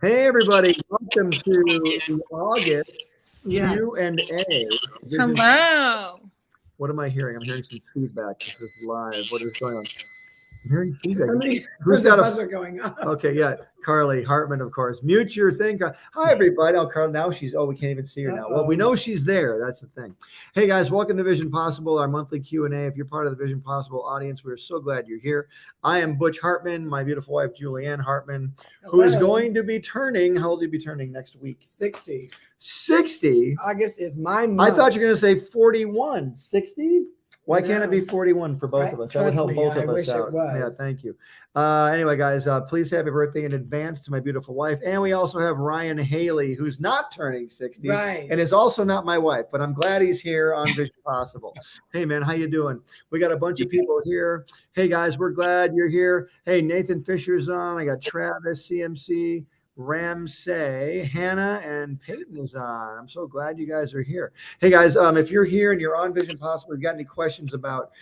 Hey, everybody. Welcome to the August Yes. Q&A. Hello. What am I hearing? I'm hearing some feedback. This is live. What is going on? I'm hearing feedback. Somebody, Who's there's got a a buzzer going off. Okay, yeah, Carly Hartman, of course. Mute your thing. Hi, everybody. Oh, Carly, now she's. Oh, we can't even see her now. Well, we know she's there. That's the thing. Hey, guys, welcome to Vision Possible, our monthly Q&A. If you're part of the Vision Possible audience, we're so glad you're here. I am Butch Hartman, my beautiful wife Julieann Hartman, who is going to be turning. How old will you be turning next week? 60. 60. August is my month. I thought you were going to say 41. 60. Why can't it be No. 41 for both of us? That would Trust help me, both I of us wish it out. was. Yeah, thank you. Anyway, guys, please happy birthday in advance to my beautiful wife. And we also have Ryan Haley, who's not turning 60 Right. and is also not my wife, but I'm glad he's here on Vision Possible. Hey, man, how you doing? We got a bunch of people here. Hey, guys, we're glad you're here. Hey, Nathan Fisher's on. I got Travis, CMC, Ramsey, Hannah, and Peyton is on. I'm so glad you guys are here. Hey, guys, if you're here and you're on Vision Possible, you've got any questions about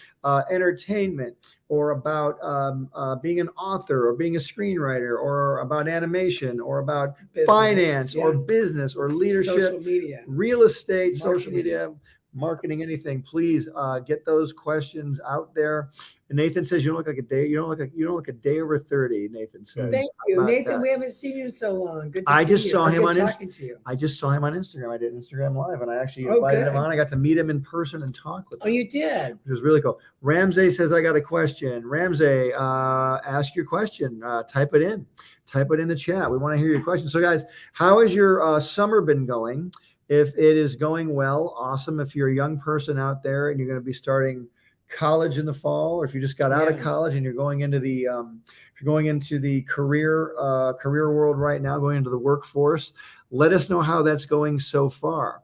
entertainment or about being an author or being a screenwriter or about animation or about finance or business or leadership, social media, real estate, marketing. social media, marketing, anything, please get those questions out there. And Nathan says you don't look like a day. You don't look a day over 30. Nathan says. Thank you, Nathan. That? We haven't seen you in so long. Good to I see just you. saw him on talking to you. I just saw him on Instagram. I did Instagram Live, and I actually invited him on. I got to meet him in person and talk with him. Oh, you did? It was really cool. Ramsey says, I got a question. Ramsey, ask your question. Type it in. Type it in the chat. We want to hear your question. So, guys, how has your summer been going? If it is going well, awesome. If you're a young person out there and you're going to be starting college in the fall, or if you just got out of college and you're going into the if you're going into the career world right now, going into the workforce, let us know how that's going so far.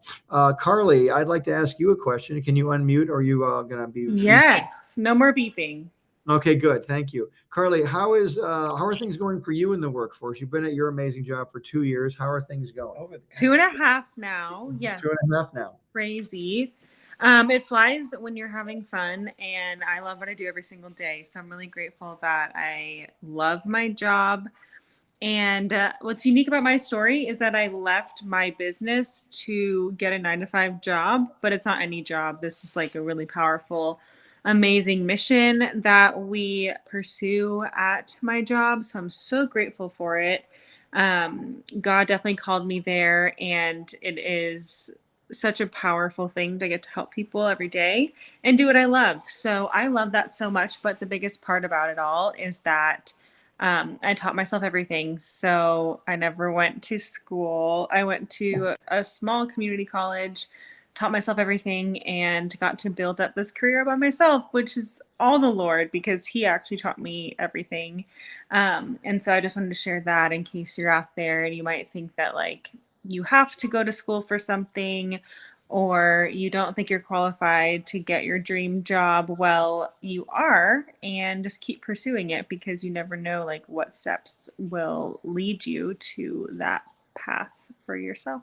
Carly, I'd like to ask you a question. Can you unmute, or are you gonna be? Yes, no more beeping. Okay, good. Thank you. Carly, how are things going for you in the workforce? You've been at your amazing job for 2 years. How are things going? 2.5 now. Yes. 2.5 now. Crazy. It flies when you're having fun, and I love what I do every single day. So I'm really grateful that I love my job. And what's unique about my story is that I left my business to get a 9-to-5 job, but it's not any job. This is like a really powerful, amazing mission that we pursue at my job. So I'm so grateful for it. God definitely called me there, and it is such a powerful thing to get to help people every day and do what I love. So I love that so much. But the biggest part about it all is that I taught myself everything. So I never went to school. I went to a small community college, taught myself everything, and got to build up this career by myself, which is all the Lord, because he actually taught me everything. And so I just wanted to share that in case you're out there and you might think that like you have to go to school for something, or you don't think you're qualified to get your dream job. Well, you are, and just keep pursuing it, because you never know like what steps will lead you to that path for yourself.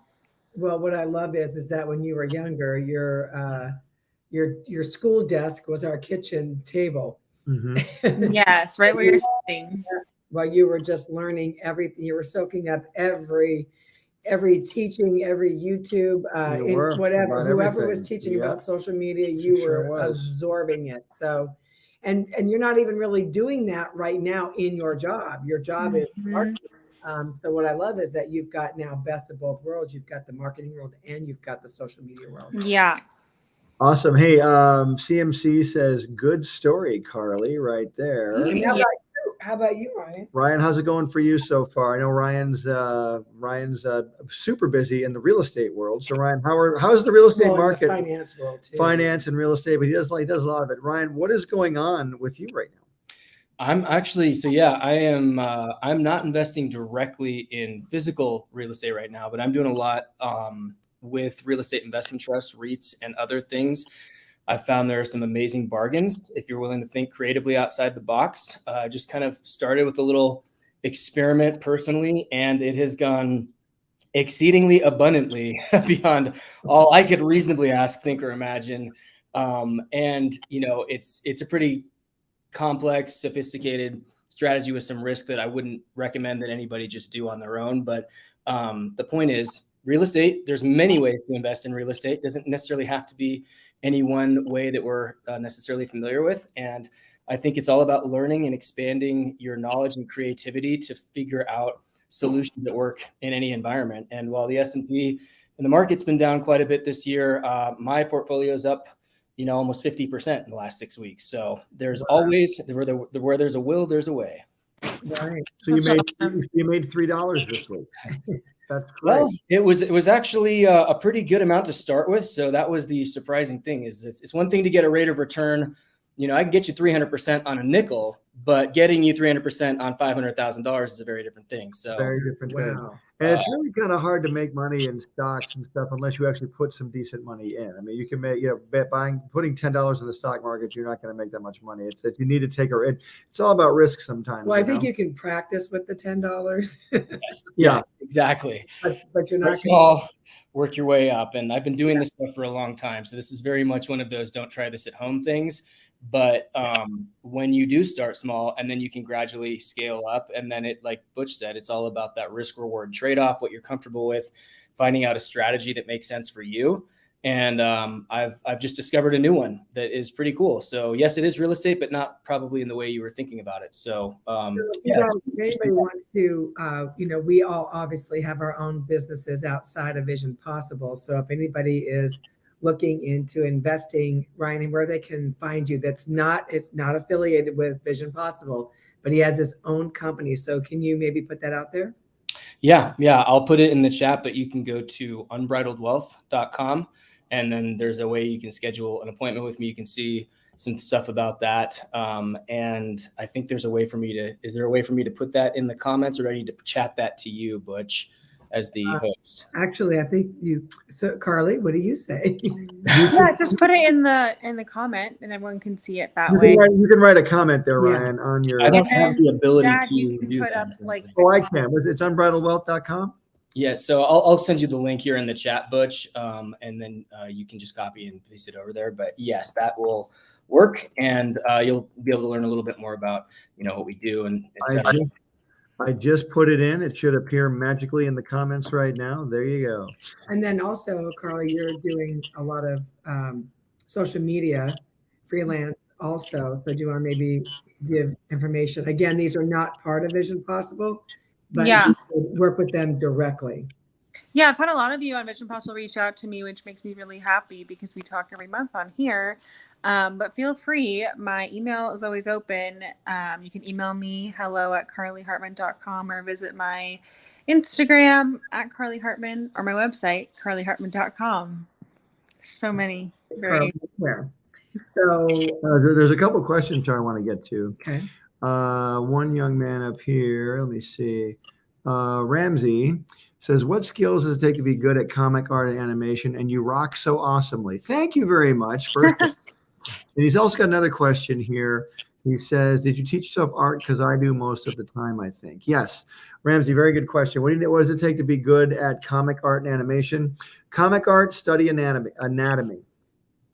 Well, what I love is that when you were younger, your school desk was our kitchen table. Mm-hmm. Yes, right where you're sitting. While you were just learning everything, you were soaking up every teaching, every YouTube, whatever, whoever was teaching about social media, you were absorbing it. So, and you're not even really doing that right now in your job. Your job is marketing. So what I love is that you've got now best of both worlds. You've got the marketing world and you've got the social media world. Yeah. Awesome. Hey, CMC says, good story, Carly, right there. How about you, Ryan? Ryan, how's it going for you so far? I know Ryan's super busy in the real estate world. So Ryan, how's the real estate market? The finance world too. Finance and real estate, but he does a lot of it. Ryan, what is going on with you right now? I'm actually, I am, I'm not investing directly in physical real estate right now, but I'm doing a lot with real estate investment trusts, REITs, and other things. I found there are some amazing bargains if you're willing to think creatively outside the box. Just kind of started with a little experiment personally, and it has gone exceedingly abundantly beyond all I could reasonably ask, think, or imagine. And, you know, it's a pretty complex, sophisticated strategy with some risk that I wouldn't recommend that anybody just do on their own. But the point is, real estate, there's many ways to invest in real estate. It doesn't necessarily have to be any one way that we're necessarily familiar with. And I think it's all about learning and expanding your knowledge and creativity to figure out solutions that work in any environment. And while the S&P and the market's been down quite a bit this year, my portfolio is up, almost 50% in the last 6 weeks. So there's always, where there's a will, there's a way. Right. So you made $3 this week. That's great. Well, it was actually a pretty good amount to start with. So that was the surprising thing. Is it's one thing to get a rate of return. I can get you 300% on a nickel, but getting you 300% on $500,000 is a very different thing. So very different thing. And it's really kind of hard to make money in stocks and stuff unless you actually put some decent money in. I mean, you can make, putting $10 in the stock market, you're not going to make that much money. It's that you need to take it's all about risk sometimes. Well, I think you can practice with the $10. Yes, exactly. But you're not small, work your way up. And I've been doing this stuff for a long time. So this is very much one of those don't try this at home things. But when you do start small and then you can gradually scale up, and then it, like Butch said, it's all about that risk reward trade-off, what you're comfortable with, finding out a strategy that makes sense for you. And I've just discovered a new one that is pretty cool. So yes, it is real estate, but not probably in the way you were thinking about it. So if anybody wants to, we all obviously have our own businesses outside of Vision Possible. So if anybody is looking into investing, Ryan, and where they can find you, it's not affiliated with Vision Possible, but he has his own company. So can you maybe put that out there? Yeah. I'll put it in the chat, but you can go to unbridledwealth.com. And then there's a way you can schedule an appointment with me. You can see some stuff about that. And I think is there a way for me to put that in the comments, or do I need to chat that to you, Butch, as the host? Actually, I think so Carly, what do you say? Yeah, just put it in the comment and everyone can see it that way. You can write a comment there, Ryan, on your. I don't have the ability to you can do put that. up like. Oh, I can. It's unbridledwealth.com. Yeah, so I'll send you the link here in the chat, Butch, and then you can just copy and paste it over there. But yes, that will work, and you'll be able to learn a little bit more about what we do and etc. I just put it in. It should appear magically in the comments right now. There you go. And then also, Carly, you're doing a lot of social media freelance also. So do you want to maybe give information? Again, these are not part of Vision Possible, but you work with them directly. Yeah, I've had a lot of you on Vision Possible reach out to me, which makes me really happy because we talk every month on here. But feel free. My email is always open. You can email me hello@carlyhartman.com or visit my Instagram @carlyhartman or my website carlyhartman.com. So many. So there's a couple questions I want to get to. Okay. One young man up here. Let me see. Ramsey says, what skills does it take to be good at comic art and animation? And you rock so awesomely. Thank you very much. First, and he's also got another question here. He says, did you teach yourself art? Because I do most of the time, I think. Yes. Ramsey, very good question. What does it take to be good at comic art and animation? Comic art, study anatomy.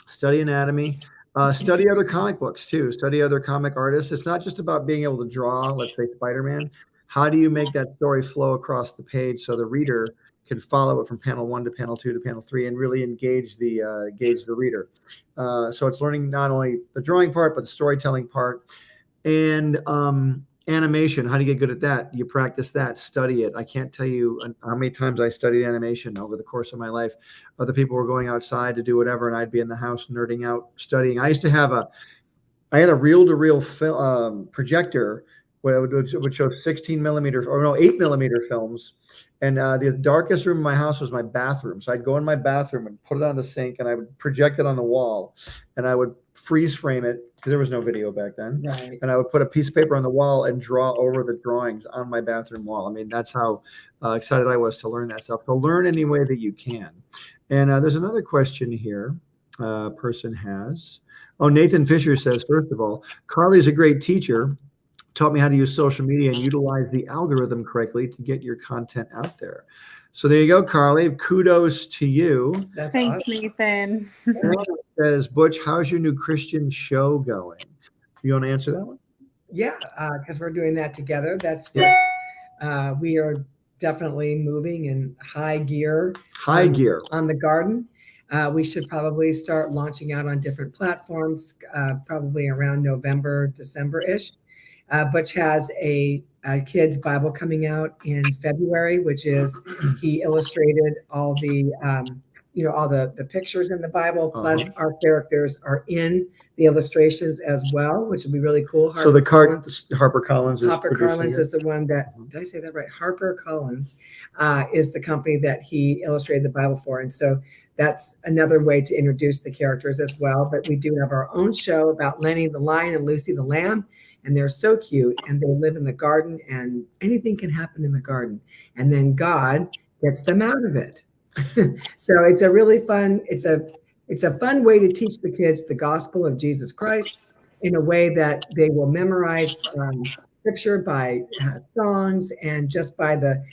Study anatomy. Study other comic books, too. Study other comic artists. It's not just about being able to draw, let's say, Spider-Man. How do you make that story flow across the page so the reader can follow it from panel 1 to panel 2 to panel 3 and really engage the reader? So it's learning not only the drawing part, but the storytelling part. And animation, how do you get good at that? You practice that, study it. I can't tell you how many times I studied animation over the course of my life. Other people were going outside to do whatever, and I'd be in the house nerding out, studying. I had a reel-to-reel projector where it would show 16 millimeter, or no, 8 millimeter films. And the darkest room in my house was my bathroom. So I'd go in my bathroom and put it on the sink, and I would project it on the wall, and I would freeze frame it because there was no video back then. Right. And I would put a piece of paper on the wall and draw over the drawings on my bathroom wall. I mean, that's how excited I was to learn that stuff. So learn any way that you can. And there's another question here. Person has. Oh, Nathan Fisher says, first of all, Carly's a great teacher. Taught me how to use social media and utilize the algorithm correctly to get your content out there. So there you go, Carly. Kudos to you. Thanks, awesome. Nathan. Says, Butch, how's your new Christian show going? You want to answer that one? Yeah, because we're doing that together. That's what we are definitely moving in high gear. On the garden. We should probably start launching out on different platforms, probably around November, December-ish. Butch has a kid's Bible coming out in February, which is he illustrated all the all the pictures in the Bible, plus our characters are in the illustrations as well, which would be really cool. HarperCollins is the one that, did I say that right? HarperCollins is the company that he illustrated the Bible for. And so that's another way to introduce the characters as well. But we do have our own show about Lenny the lion and Lucy the lamb. And they're so cute, and they live in the garden, and anything can happen in the garden. And then God gets them out of it. So it's a really fun, it's a fun way to teach the kids the gospel of Jesus Christ in a way that they will memorize scripture by songs and just by the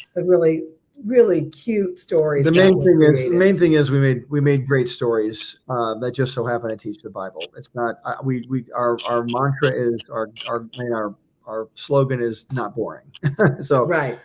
really cute stories. The main thing is we made great stories that just so happen to teach the Bible. It's not our mantra is our slogan is not boring. So right.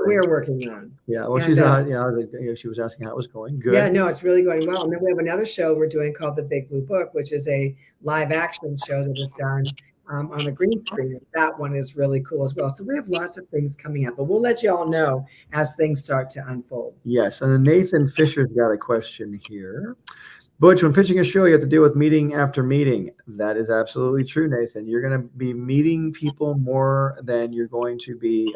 We're working on. Yeah. Well, she was asking how it was going. Good. Yeah, no, it's really going well. And then we have another show we're doing called The Big Blue Book, which is a live action show that is done on a green screen. That one is really cool as well. So we have lots of things coming up, but we'll let you all know as things start to unfold. Yes. And then Nathan Fisher's got a question here. Butch, when pitching a show, you have to deal with meeting after meeting. That is absolutely true, Nathan. You're going to be meeting people more than you're going to be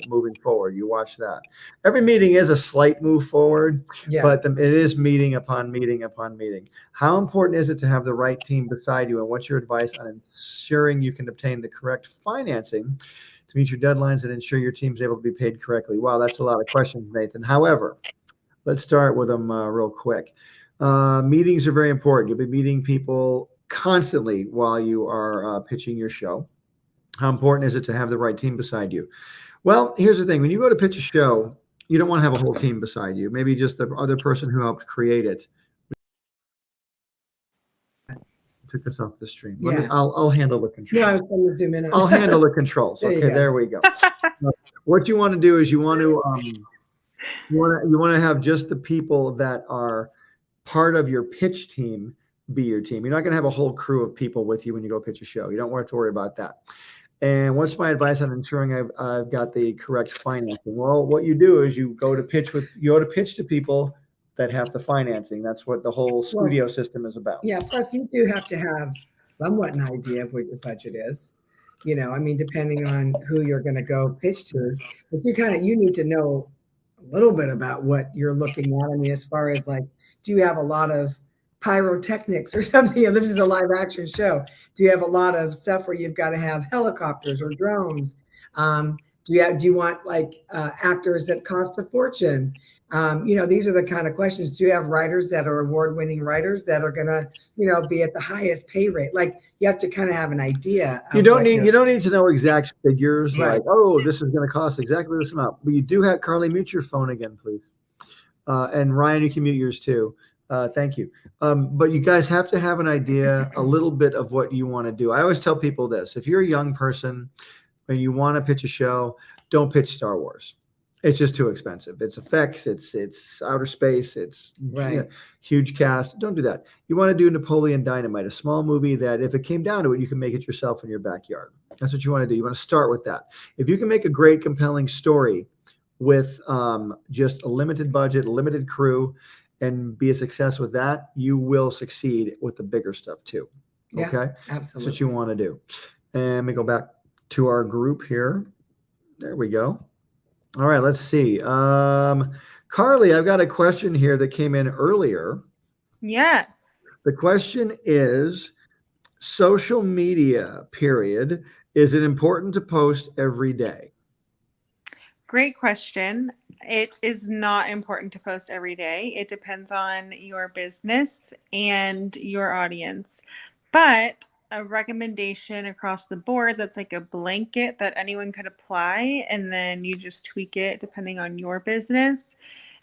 moving forward. You watch that. Every meeting is a slight move forward, but it is meeting upon meeting upon meeting. How important is it to have the right team beside you, and what's your advice on ensuring you can obtain the correct financing to meet your deadlines and ensure your team is able to be paid correctly? Wow, that's a lot of questions, Nathan. However, let's start with them real quick. Meetings are very important. You'll be meeting people constantly while you are pitching your show. How important is it to have the right team beside you? Well, here's the thing. When you go to pitch a show, you don't want to have a whole team beside you. Maybe just the other person who helped create it. Took us off the stream. I'll handle the controls. Yeah, I was going to zoom in. I'll handle the controls. Okay, there we go. What you want to do is you want to have just the people that are part of your pitch team be your team. You're not going to have a whole crew of people with you when you go pitch a show. You don't have to worry about that. And what's my advice on ensuring I've got the correct financing? Well, what you do is you go to pitch to people that have the financing. That's what the whole studio system is about. Yeah. Plus, you do have to have somewhat an idea of what your budget is. I mean, depending on who you're going to go pitch to, but you need to know a little bit about what you're looking at. I mean, as far as like, do you have a lot of pyrotechnics or something? This is a live action show. Do you have a lot of stuff where you've got to have helicopters or drones? Do you want like actors that cost a fortune? These are the kind of questions. Do you have writers that are award-winning writers that are gonna, be at the highest pay rate? Like you have to kind of have an idea. You don't need to know exact figures, right? Like, oh, this is going to cost exactly this amount. But you do have Carly, mute your phone again, please. And Ryan, you can mute yours too. Thank you. But you guys have to have an idea, a little bit of what you want to do. I always tell people this: if you're a young person and you want to pitch a show, don't pitch Star Wars. It's just too expensive. It's effects. It's outer space. It's huge cast. Don't do that. You want to do Napoleon Dynamite, a small movie that if it came down to it, you can make it yourself in your backyard. That's what you want to do. You want to start with that. If you can make a great, compelling story with just a limited budget, a limited crew, and be a success with that, you will succeed with the bigger stuff too. Okay? Absolutely. That's what you want to do. And let me go back to our group here. There we go. All right, let's see. Carly, I've got a question here that came in earlier. Yes. The question is, social media, period. Is it important to post every day? Great question. It is not important to post every day. It depends on your business and your audience. But a recommendation across the board that's like a blanket that anyone could apply, and then you just tweak it depending on your business,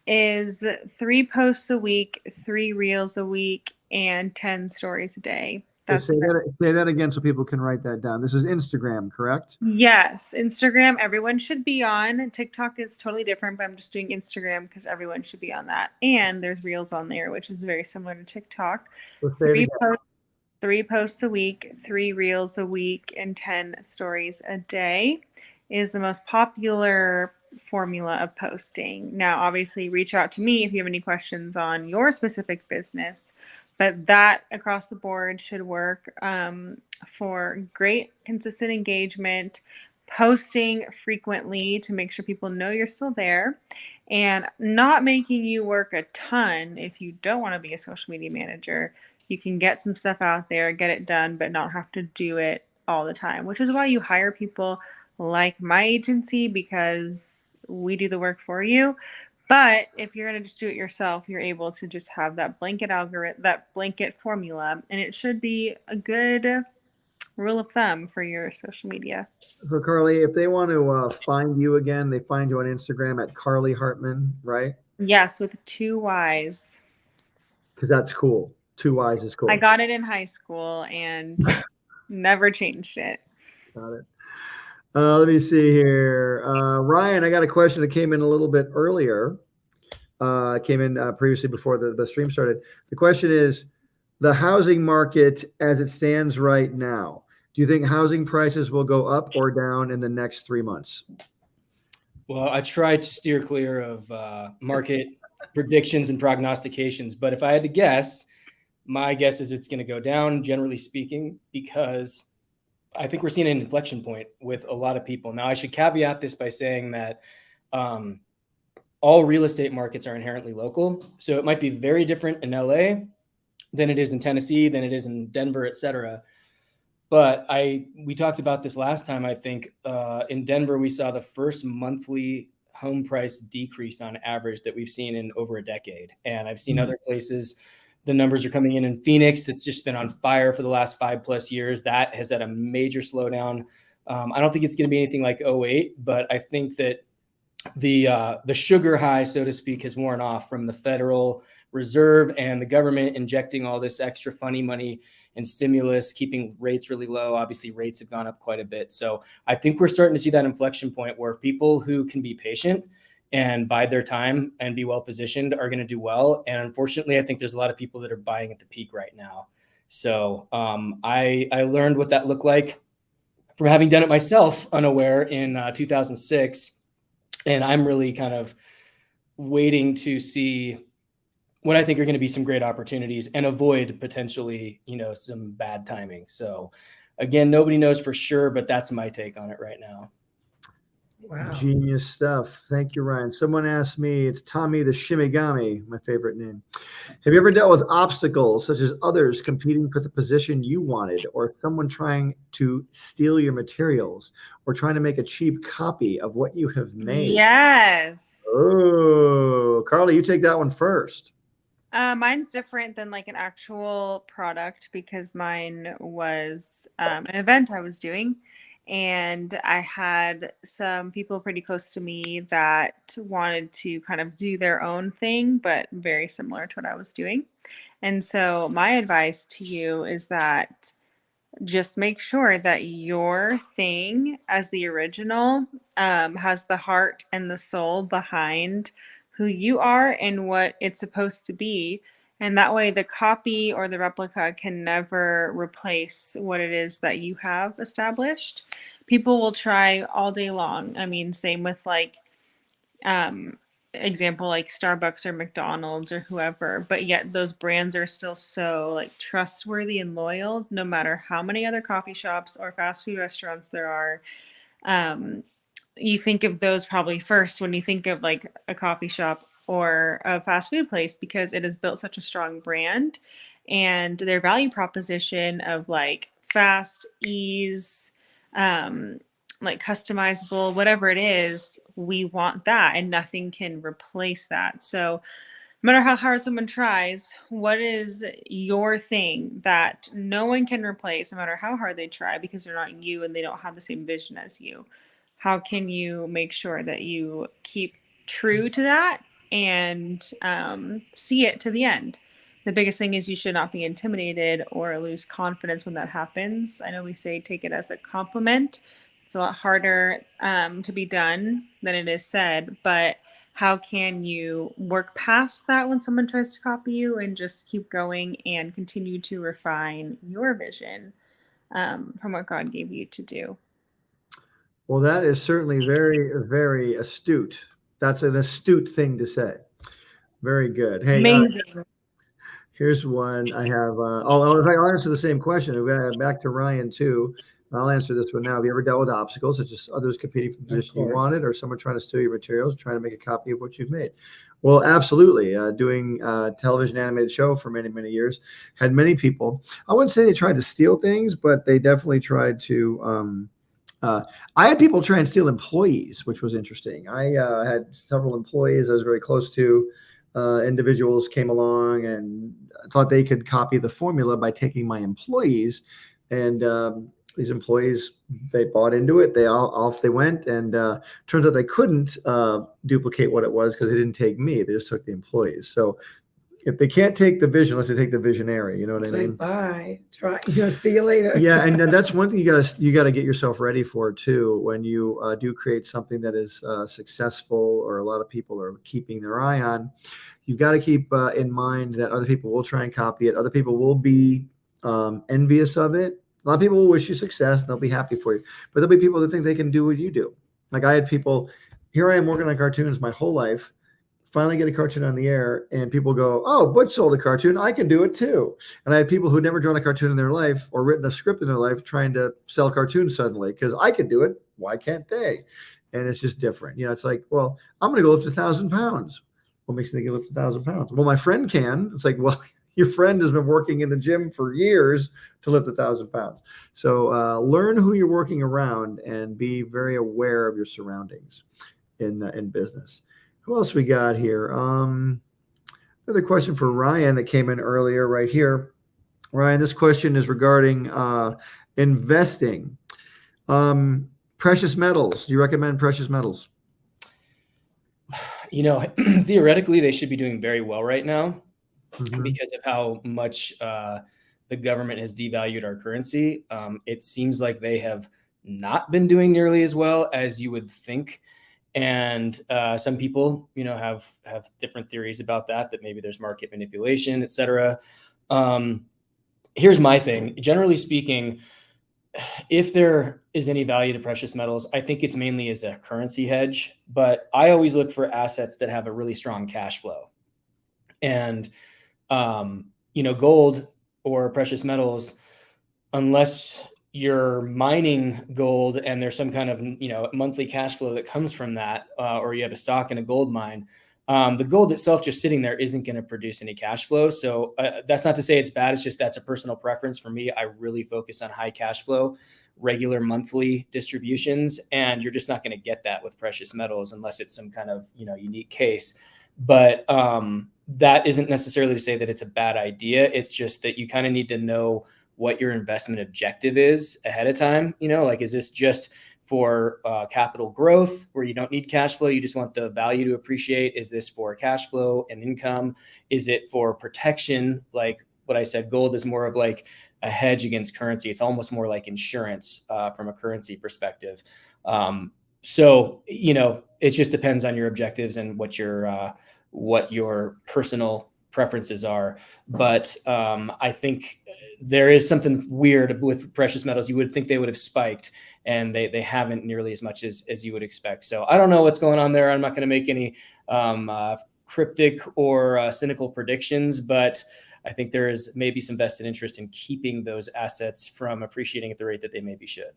is 3 posts a week, 3 reels a week, and 10 stories a day. That's say that again so people can write that down. This is Instagram, correct? Yes, Instagram, everyone should be on. TikTok is totally different, but I'm just doing Instagram because everyone should be on that. And there's Reels on there, which is very similar to TikTok. Three posts a week, 3 Reels a week, and 10 stories a day is the most popular formula of posting. Now, obviously, reach out to me if you have any questions on your specific business, but that across the board should work for great consistent engagement, posting frequently to make sure people know you're still there, and not making you work a ton if you don't want to be a social media manager. You can get some stuff out there, get it done, but not have to do it all the time, which is why you hire people like my agency, because we do the work for you. But if you're going to just do it yourself, you're able to just have that blanket algorithm, that blanket formula, and it should be a good rule of thumb for your social media. So Carly, if they want to find you again, they find you on Instagram at Carly Hartman, right? Yes, with 2 Y's. Because that's cool. 2 Y's is cool. I got it in high school and never changed it. Got it. Let me see here. Ryan, I got a question that came in a little bit earlier. Came in previously before the stream started. The question is, the housing market as it stands right now, do you think housing prices will go up or down in the next 3 months? Well, I try to steer clear of market predictions and prognostications, but if I had to guess, my guess is it's going to go down, generally speaking, because I think we're seeing an inflection point with a lot of people. Now, I should caveat this by saying that all real estate markets are inherently local. So it might be very different in LA than it is in Tennessee, than it is in Denver, et cetera. But we talked about this last time. I think in Denver, we saw the first monthly home price decrease on average that we've seen in over a decade. And I've seen other places, the numbers are coming in Phoenix. That's just been on fire for the last 5+ years. That has had a major slowdown. I don't think it's going to be anything like 2008, but I think that the sugar high, so to speak, has worn off from the Federal Reserve and the government injecting all this extra funny money and stimulus, keeping rates really low. Obviously, rates have gone up quite a bit. So I think we're starting to see that inflection point where people who can be patient and bide their time and be well positioned are going to do well. And unfortunately, I think there's a lot of people that are buying at the peak right now. So I learned what that looked like from having done it myself unaware in 2006. And I'm really kind of waiting to see what I think are going to be some great opportunities and avoid potentially, some bad timing. So again, nobody knows for sure, but that's my take on it right now. Wow. Genius stuff. Thank you, Ryan. Someone asked me, it's Tommy the Shimigami, my favorite name. Have you ever dealt with obstacles such as others competing for the position you wanted, or someone trying to steal your materials, or trying to make a cheap copy of what you have made? Yes. Oh, Carly, you take that one first. Mine's different than like an actual product because mine was an event I was doing. And I had some people pretty close to me that wanted to kind of do their own thing, but very similar to what I was doing. And so my advice to you is that just make sure that your thing as the original has the heart and the soul behind who you are and what it's supposed to be. And that way the copy or the replica can never replace what it is that you have established. People will try all day long. I mean, same with like, example, like Starbucks or McDonald's or whoever, but yet those brands are still so like trustworthy and loyal, no matter how many other coffee shops or fast food restaurants there are. You think of those probably first when you think of like a coffee shop or a fast food place, because it has built such a strong brand and their value proposition of like fast, ease, like customizable, whatever it is, we want that and nothing can replace that. So no matter how hard someone tries, what is your thing that no one can replace, no matter how hard they try, because they're not you and they don't have the same vision as you? How can you make sure that you keep true to that and see it to the end? the biggest thing is you should not be intimidated or lose confidence when that happens. I know we say take it as a compliment. It's a lot harder to be done than it is said, but how can you work past that when someone tries to copy you and just keep going and continue to refine your vision from what God gave you to do? Well, that is certainly very, very astute. That's an astute thing to say. Very good. Hey, amazing. Here's one I have. I'll answer the same question. Back to Ryan too. I'll answer this one now. Have you ever dealt with obstacles such as others competing for the position you wanted, or someone trying to steal your materials, trying to make a copy of what you've made? Well, absolutely. Doing a television animated show for many, many years, had many people. I wouldn't say they tried to steal things, but they definitely tried to. I had people try and steal employees, which was interesting. I had several employees I was very close to. Individuals came along and thought they could copy the formula by taking my employees, and these employees, they bought into it. Off they went, and turns out they couldn't duplicate what it was because they didn't take me. They just took the employees. So if they can't take the vision, unless they take the visionary, you know what I mean? Bye. Try. See you later. Yeah, and that's one thing you gotta get yourself ready for too. When you do create something that is successful, or a lot of people are keeping their eye on, you've got to keep in mind that other people will try and copy it. Other people will be envious of it. A lot of people will wish you success and they'll be happy for you. But there'll be people that think they can do what you do. Like I had people, here I am working on cartoons my whole life, finally get a cartoon on the air, and people go, oh, Butch sold a cartoon, I can do it too. And I had people who'd never drawn a cartoon in their life or written a script in their life trying to sell cartoons suddenly because I can do it. Why can't they? And it's just different. You know, it's like, well, I'm going to go lift 1,000 pounds. What makes you think you lift 1,000 pounds? Well, my friend can. It's like, well, your friend has been working in the gym for years to lift 1,000 pounds. So learn who you're working around and be very aware of your surroundings in business. Who else we got here? Another question for Ryan that came in earlier right here. Ryan, this question is regarding investing. Precious metals. Do you recommend precious metals? You know, theoretically, they should be doing very well right now because of how much the government has devalued our currency. It seems like they have not been doing nearly as well as you would think. And some people, you know, have different theories about that maybe there's market manipulation, et cetera. Here's my thing. Generally speaking, if there is any value to precious metals, I think it's mainly as a currency hedge, but I always look for assets that have a really strong cash flow. And, you know, gold or precious metals, unless you're mining gold and there's some kind of, you know, monthly cash flow that comes from that, or you have a stock in a gold mine, the gold itself just sitting there isn't going to produce any cash flow. So that's not to say it's bad. It's just that's a personal preference for me. I really focus on high cash flow, regular monthly distributions, and you're just not going to get that with precious metals unless it's some kind of, you know, unique case. But that isn't necessarily to say that it's a bad idea. It's just that you kind of need to know what your investment objective is ahead of time. You know, like, is this just for capital growth where you don't need cash flow? You just want the value to appreciate. Is this for cash flow and income? Is it for protection? Like what I said, gold is more of like a hedge against currency. It's almost more like insurance from a currency perspective. So, you know, it just depends on your objectives and what your personal preferences are. But I think there is something weird with precious metals. You would think they would have spiked, and they haven't nearly as much as you would expect. So I don't know what's going on there. I'm not going to make any cryptic or cynical predictions, but I think there is maybe some vested interest in keeping those assets from appreciating at the rate that they maybe should.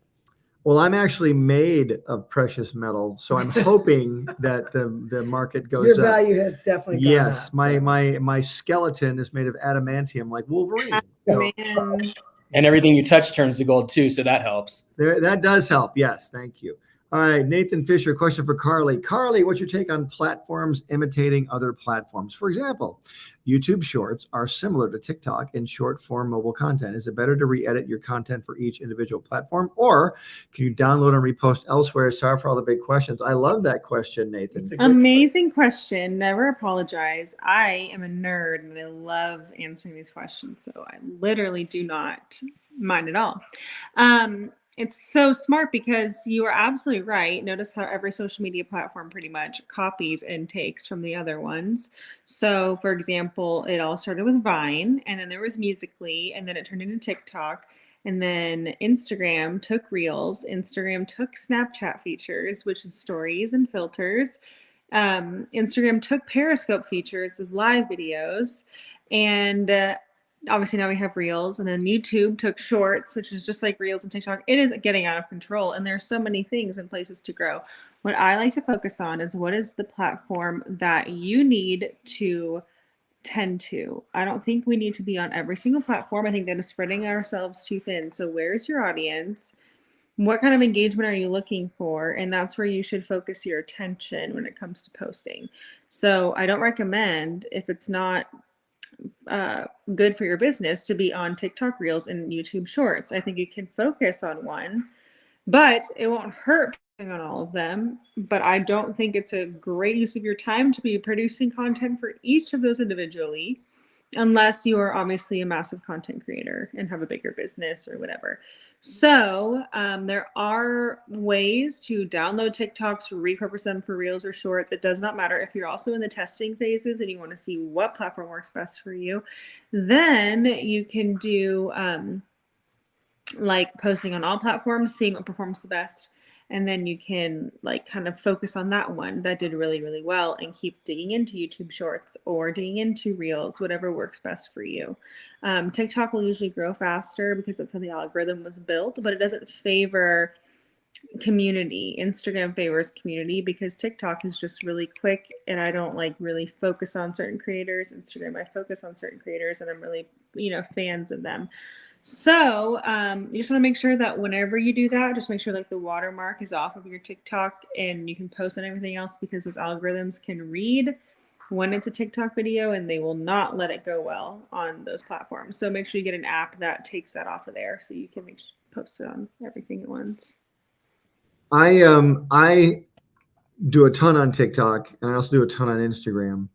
Well, I'm actually made of precious metal, so I'm hoping that the market goes up. Your value has definitely gone up. Yes, my skeleton is made of adamantium, like Wolverine. Man. And everything you touch turns to gold too, so that helps. That does help. Yes, thank you. All right, Nathan Fisher, question for Carly. Carly, what's your take on platforms imitating other platforms? For example, YouTube Shorts are similar to TikTok in short form mobile content. Is it better to re-edit your content for each individual platform, or can you download and repost elsewhere? Sorry for all the big questions. I love that question, Nathan. Amazing question. Never apologize. I am a nerd and I love answering these questions, so I literally do not mind at all. It's so smart because you are absolutely right. Notice how every social media platform pretty much copies and takes from the other ones. So, for example, it all started with Vine, and then there was Musical.ly, and then it turned into TikTok. And then Instagram took Reels. Instagram took Snapchat features, which is stories and filters. Instagram took Periscope features of live videos. And obviously now we have Reels, and then YouTube took Shorts, which is just like Reels and TikTok. It is getting out of control, and there's so many things and places to grow. What I like to focus on is what is the platform that you need to tend to. I don't think we need to be on every single platform. I think that is spreading ourselves too thin. So where's your audience? What kind of engagement are you looking for? And that's where you should focus your attention when it comes to posting. So I don't recommend, if it's not good for your business, to be on TikTok Reels and YouTube Shorts. I think you can focus on one, but it won't hurt on all of them. But I don't think it's a great use of your time to be producing content for each of those individually, unless you are obviously a massive content creator and have a bigger business or whatever. So there are ways to download TikToks, repurpose them for Reels or Shorts. It does not matter. If you're also in the testing phases and you want to see what platform works best for you, then you can do like posting on all platforms, seeing what performs the best. And then you can like kind of focus on that one that did really, really well and keep digging into YouTube Shorts or digging into Reels, whatever works best for you. TikTok will usually grow faster because that's how the algorithm was built, but it doesn't favor community. Instagram favors community because TikTok is just really quick, and I don't like really focus on certain creators. Instagram, I focus on certain creators, and I'm really, fans of them. So you just want to make sure that whenever you do that, just make sure like the watermark is off of your TikTok, and you can post on everything else, because those algorithms can read when it's a TikTok video and they will not let it go well on those platforms. So make sure you get an app that takes that off of there so you can post it on everything at once. I do a ton on TikTok, and I also do a ton on Instagram.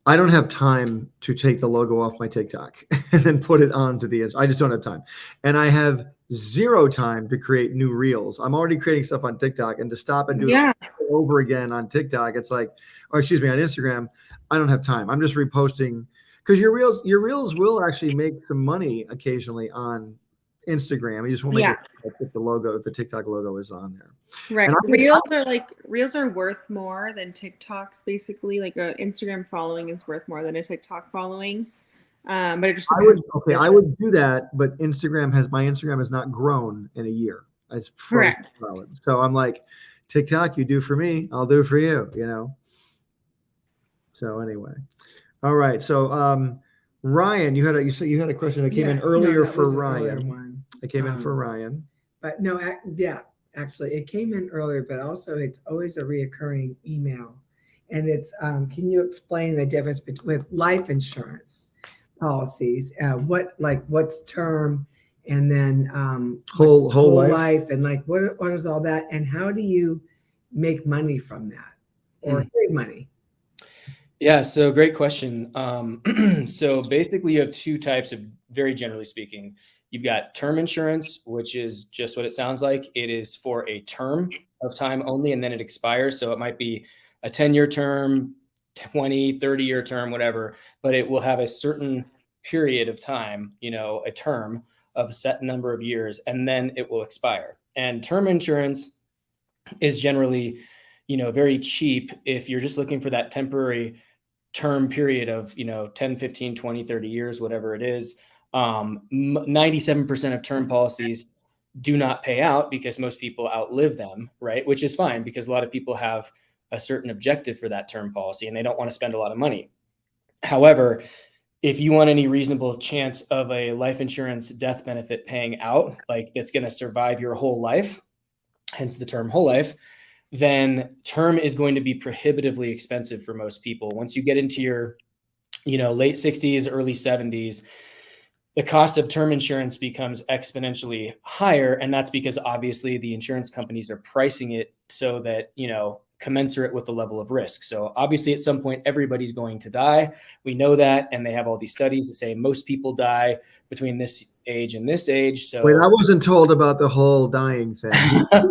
I don't have time to take the logo off my TikTok and then put it onto I just don't have time. And I have zero time to create new Reels. I'm already creating stuff on TikTok, and to stop and do it over again on TikTok, it's like, on Instagram, I don't have time. I'm just reposting, because your Reels will actually make some money occasionally on Instagram. You just won't make it if the TikTok logo is on there. Right. Reels are worth more than TikToks, basically. Like a Instagram following is worth more than a TikTok following. But it just I would do that, but my Instagram has not grown in a year. It's correct. So I'm like, TikTok, you do for me, I'll do for you, So anyway. All right. So Ryan, you had a question that came in earlier for Ryan. It came in for Ryan. But no, actually it came in earlier, but also it's always a reoccurring email. And it's, can you explain the difference with life insurance policies? What's term, and then whole life, and like what is all that, and how do you make money from that, or save money? Yeah, so great question. So basically you have two types of, very generally speaking. You've got term insurance, which is just what it sounds like. It is for a term of time only, and then it expires. So it might be a 10-year term, 20, 30-year term, whatever, but it will have a certain period of time, a term of a set number of years, and then it will expire. And term insurance is generally, very cheap if you're just looking for that temporary term period of 10, 15, 20, 30 years, whatever it is. 97% of term policies do not pay out because most people outlive them, right? Which is fine, because a lot of people have a certain objective for that term policy and they don't want to spend a lot of money. However, if you want any reasonable chance of a life insurance death benefit paying out, like that's going to survive your whole life, hence the term whole life, then term is going to be prohibitively expensive for most people. Once you get into your, late 60s, early 70s, the cost of term insurance becomes exponentially higher. And that's because obviously the insurance companies are pricing it so that, commensurate with the level of risk. So obviously at some point, everybody's going to die. We know that. And they have all these studies that say most people die between this age and this age. So wait, I wasn't told about the whole dying thing. I'm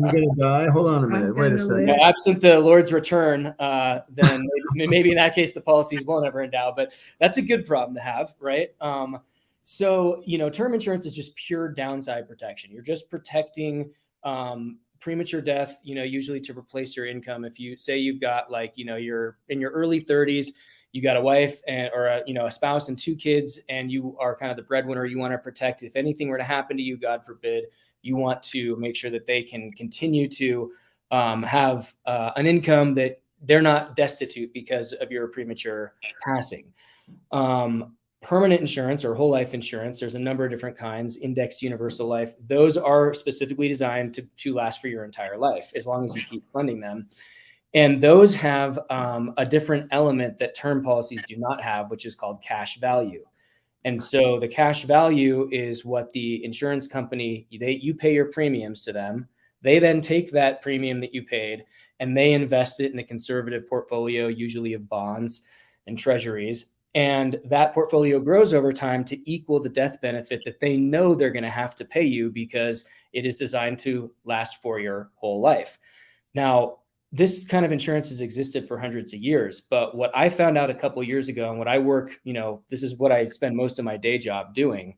going to die. Hold on a minute. Wait a second. Absent the Lord's return, then maybe in that case, the policies won't ever endow, but that's a good problem to have, right? So, term insurance is just pure downside protection. You're just protecting premature death, usually to replace your income. If you say you've got you're in your early 30s, you got a wife or a spouse and 2 kids, and you are kind of the breadwinner, you want to protect. If anything were to happen to you, God forbid, you want to make sure that they can continue to have an income, that they're not destitute because of your premature passing. Permanent insurance or whole life insurance, there's a number of different kinds. Indexed universal life, those are specifically designed to last for your entire life, as long as you keep funding them. And those have a different element that term policies do not have, which is called cash value. And so the cash value is what the insurance company, you pay your premiums to them. They then take that premium that you paid and they invest it in a conservative portfolio, usually of bonds and treasuries. And that portfolio grows over time to equal the death benefit that they know they're going to have to pay you, because it is designed to last for your whole life. Now, this kind of insurance has existed for hundreds of years, but what I found out a couple of years ago, and what I work, this is what I spend most of my day job doing,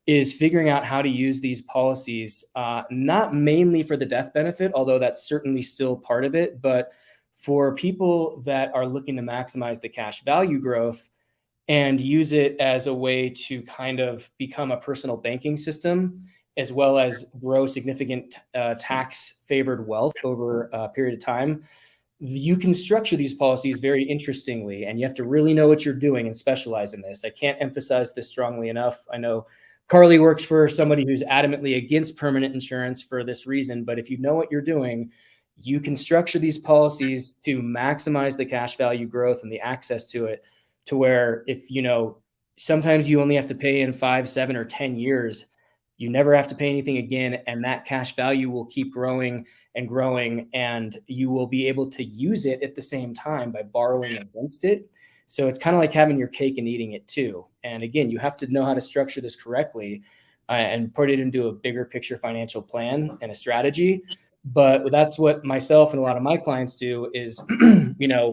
is figuring out how to use these policies, not mainly for the death benefit, although that's certainly still part of it, but for people that are looking to maximize the cash value growth and use it as a way to kind of become a personal banking system, as well as grow significant tax favored wealth over a period of time. You can structure these policies very interestingly, and you have to really know what you're doing and specialize in this. I can't emphasize this strongly enough. I know Carly works for somebody who's adamantly against permanent insurance for this reason, but if you know what you're doing, you can structure these policies to maximize the cash value growth and the access to it, to where if, sometimes you only have to pay in 5, 7, or 10 years, you never have to pay anything again. And that cash value will keep growing and growing, and you will be able to use it at the same time by borrowing against it. So it's kind of like having your cake and eating it too. And again, you have to know how to structure this correctly and put it into a bigger picture financial plan and a strategy. But that's what myself and a lot of my clients do is,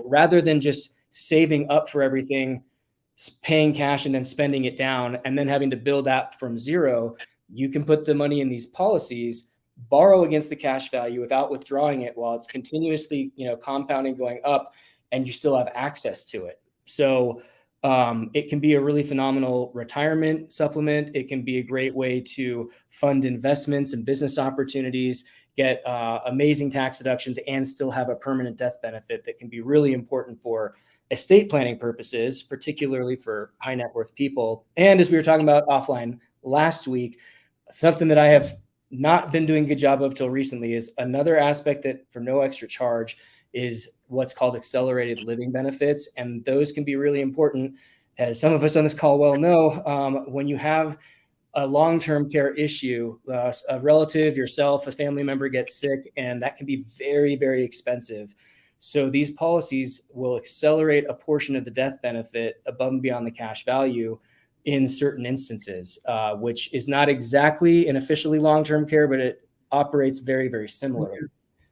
rather than just saving up for everything, paying cash and then spending it down and then having to build up from zero, you can put the money in these policies, borrow against the cash value without withdrawing it while it's continuously, compounding, going up, and you still have access to it. So it can be a really phenomenal retirement supplement. It can be a great way to fund investments and business opportunities, get amazing tax deductions, and still have a permanent death benefit that can be really important for estate planning purposes, particularly for high net worth people. And as we were talking about offline last week, something that I have not been doing a good job of till recently is another aspect that for no extra charge is what's called accelerated living benefits. And those can be really important, as some of us on this call well know, when you have a long-term care issue, a relative, yourself, a family member gets sick, and that can be very, very expensive. So these policies will accelerate a portion of the death benefit above and beyond the cash value in certain instances, which is not exactly an officially long-term care, but it operates very, very similarly.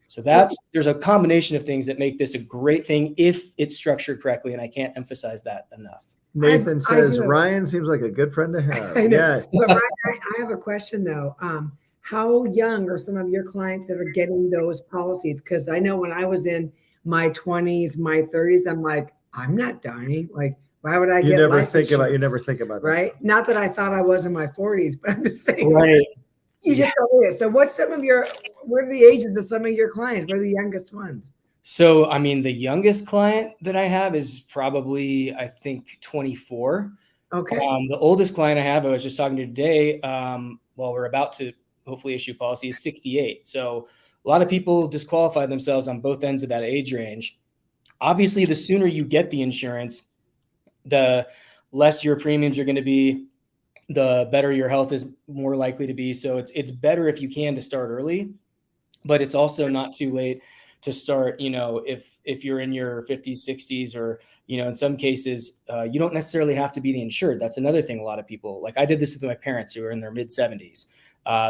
So there's a combination of things that make this a great thing if it's structured correctly, and I can't emphasize that enough. Nathan says, Ryan seems like a good friend to have. I know. Yes. But Ryan, I have a question though. How young are some of your clients that are getting those policies? Because I know when I was in my 20s, my 30s, I'm like, I'm not dying. Like, why would I get life insurance? You never think about that. Right? Not that I thought I was in my 40s, but I'm just saying. Right. You just don't know. So what are the ages of some of your clients? What are the youngest ones? So, the youngest client that I have is probably, I think, 24. Okay. The oldest client I have, I was just talking to today, we're about to hopefully issue policy is 68. So a lot of people disqualify themselves on both ends of that age range. Obviously, the sooner you get the insurance, the less your premiums are going to be, the better your health is more likely to be. So it's better if you can to start early, but it's also not too late to start, if you're in your 50s, 60s, or, in some cases, you don't necessarily have to be the insured. That's another thing. A lot of people, like I did this with my parents who are in their mid 70s.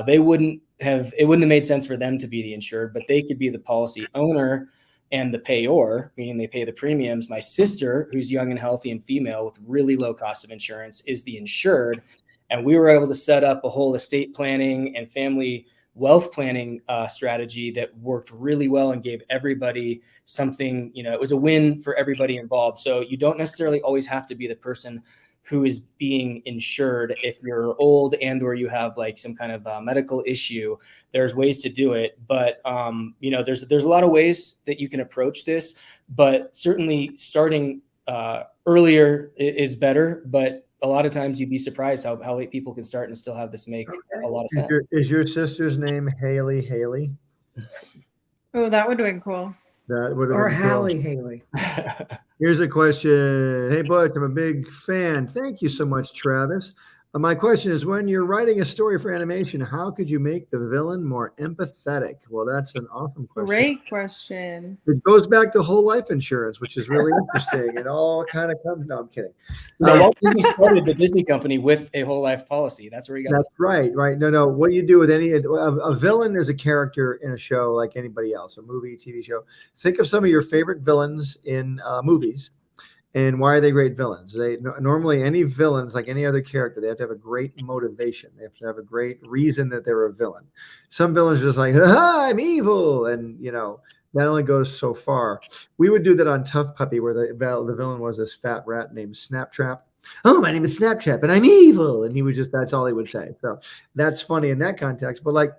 It wouldn't have made sense for them to be the insured, but they could be the policy owner and the payor, meaning they pay the premiums. My sister, who's young and healthy and female with really low cost of insurance, is the insured. And we were able to set up a whole estate planning and family wealth planning strategy that worked really well and gave everybody something, it was a win for everybody involved. So you don't necessarily always have to be the person who is being insured. If you're old and or you have like some kind of medical issue, there's ways to do it. But there's a lot of ways that you can approach this, but certainly starting earlier is better. But a lot of times you'd be surprised how late people can start and still have this make a lot of sense. Is your sister's name Haley? Oh, that would have been cool. That would have or been Hallie cool. Haley. Here's a question. Hey, Butch, I'm a big fan. Thank you so much, Travis. My question is, when you're writing a story for animation, how could you make the villain more empathetic? Well, that's an awesome question. Great question. It goes back to whole life insurance, which is really interesting. It all kind of comes. No, I'm kidding. Disney started the Disney company with a whole life policy. That's where you got. That's right. No. What do you do with a villain is a character in a show like anybody else, a movie, TV show. Think of some of your favorite villains in movies. And why are they great villains? Normally any villains, like any other character, they have to have a great motivation. They have to have a great reason that they're a villain. Some villains are just like, I'm evil. And, that only goes so far. We would do that on Tough Puppy, where the villain was this fat rat named Snaptrap. Oh, my name is Snaptrap and I'm evil. And that's all he would say. So that's funny in that context. But like